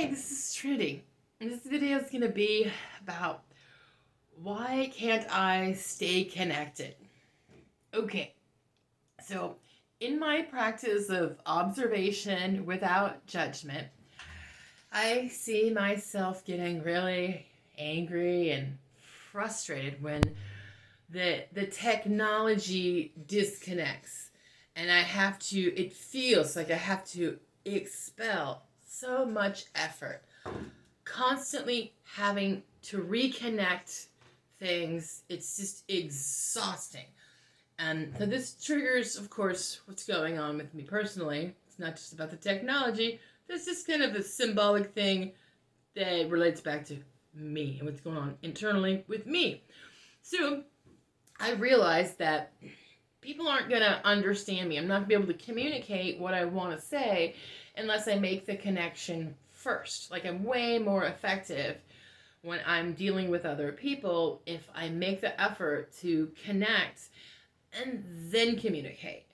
Hi, this is Trinity. And this video is going to be about why can't I stay connected? Okay, so in my practice of observation without judgment, I see myself getting really angry and frustrated when the technology disconnects and it feels like I have to expel so much effort, constantly having to reconnect things. It's just exhausting. And so this triggers, of course, what's going on with me personally. It's not just about the technology. This is kind of a symbolic thing that relates back to me and what's going on internally with me. So I realized that people aren't going to understand me. I'm not going to be able to communicate what I want to say unless I make the connection first. Like, I'm way more effective when I'm dealing with other people if I make the effort to connect and then communicate.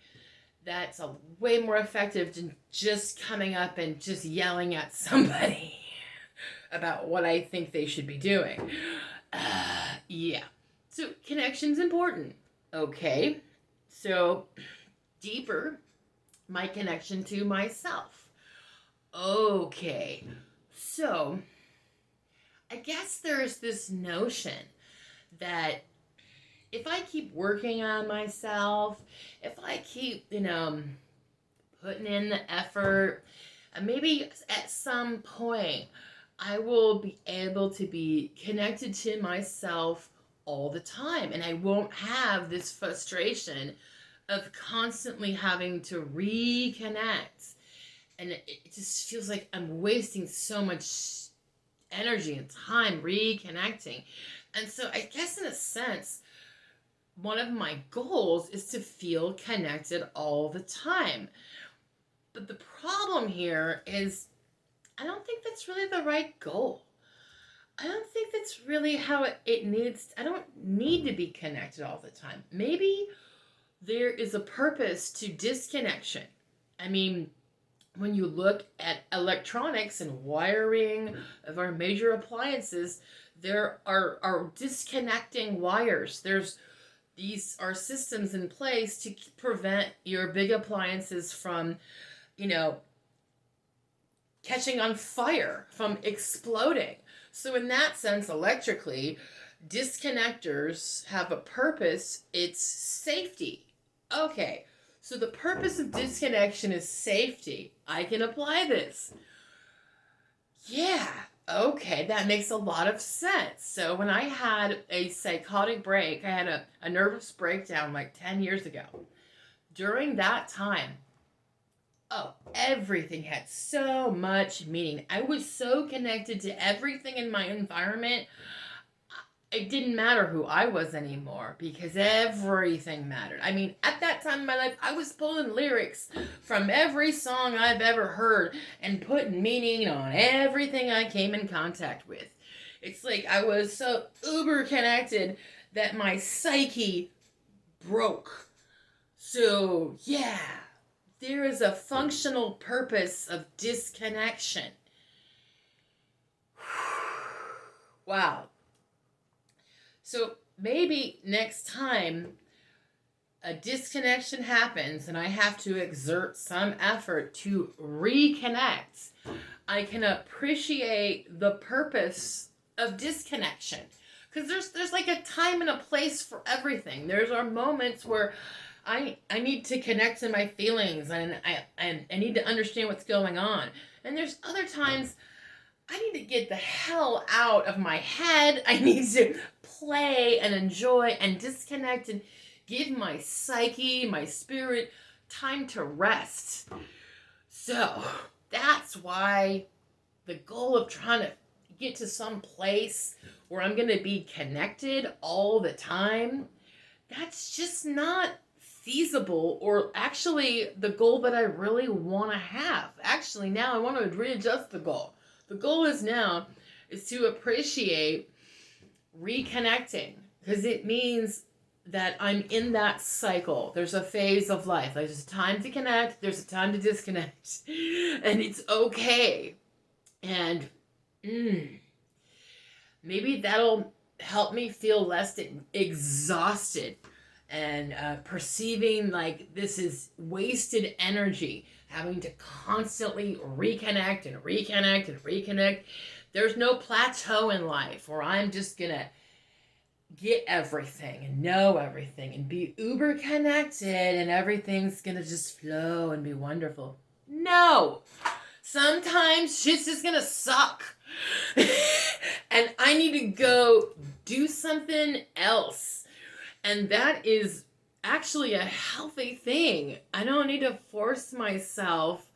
That's a way more effective than just coming up and just yelling at somebody about what I think they should be doing. Yeah. So connection's important. Okay. So deeper, my connection to myself. Okay. So I guess there's this notion that if I keep working on myself, if I keep, putting in the effort, maybe at some point I will be able to be connected to myself all the time, and I won't have this frustration of constantly having to reconnect. And it just feels like I'm wasting so much energy and time reconnecting. And so I guess in a sense, one of my goals is to feel connected all the time. But the problem here is I don't think that's really the right goal. I don't think that's really how it needs. I don't need to be connected all the time. Maybe there is a purpose to disconnection. I mean, when you look at electronics and wiring of our major appliances, there are disconnecting wires. These are systems in place to prevent your big appliances from, catching on fire, from exploding. So in that sense, electrically, disconnectors have a purpose. It's safety. Okay, so the purpose of disconnection is safety. I can apply this. Yeah, okay, that makes a lot of sense. So when I had a psychotic break, I had a nervous breakdown like 10 years ago. During that time, everything had so much meaning. I was so connected to everything in my environment. It didn't matter who I was anymore because everything mattered. I mean, at that time in my life, I was pulling lyrics from every song I've ever heard and putting meaning on everything I came in contact with. It's like I was so uber connected that my psyche broke. So, yeah. There is a functional purpose of disconnection. Wow. So maybe next time a disconnection happens and I have to exert some effort to reconnect, I can appreciate the purpose of disconnection. Because there's like a time and a place for everything. There's our moments where I need to connect to my feelings and I need to understand what's going on. And there's other times I need to get the hell out of my head. I need to play and enjoy and disconnect and give my psyche, my spirit, time to rest. So that's why the goal of trying to get to some place where I'm going to be connected all the time, that's just not feasible, or actually the goal that I really want to have. Actually, now I want to readjust the goal. The goal is to appreciate reconnecting, because it means that I'm in that cycle. There's a phase of life. There's a time to connect. There's a time to disconnect. And it's okay. And maybe that'll help me feel less exhausted and perceiving like this is wasted energy, having to constantly reconnect and reconnect and reconnect. There's no plateau in life where I'm just gonna get everything and know everything and be uber connected and everything's gonna just flow and be wonderful. No! Sometimes shit's just gonna suck. And I need to go do something else. And that is actually a healthy thing. I don't need to force myself.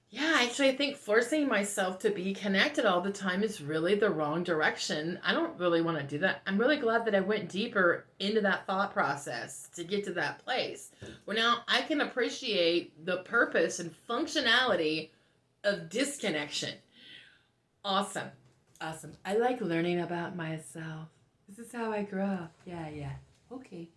Yeah, actually, I think forcing myself to be connected all the time is really the wrong direction. I don't really want to do that. I'm really glad that I went deeper into that thought process to get to that place. Well, now I can appreciate the purpose and functionality of disconnection. Awesome. Awesome. I like learning about myself. This is how I grew up. Yeah. Okay.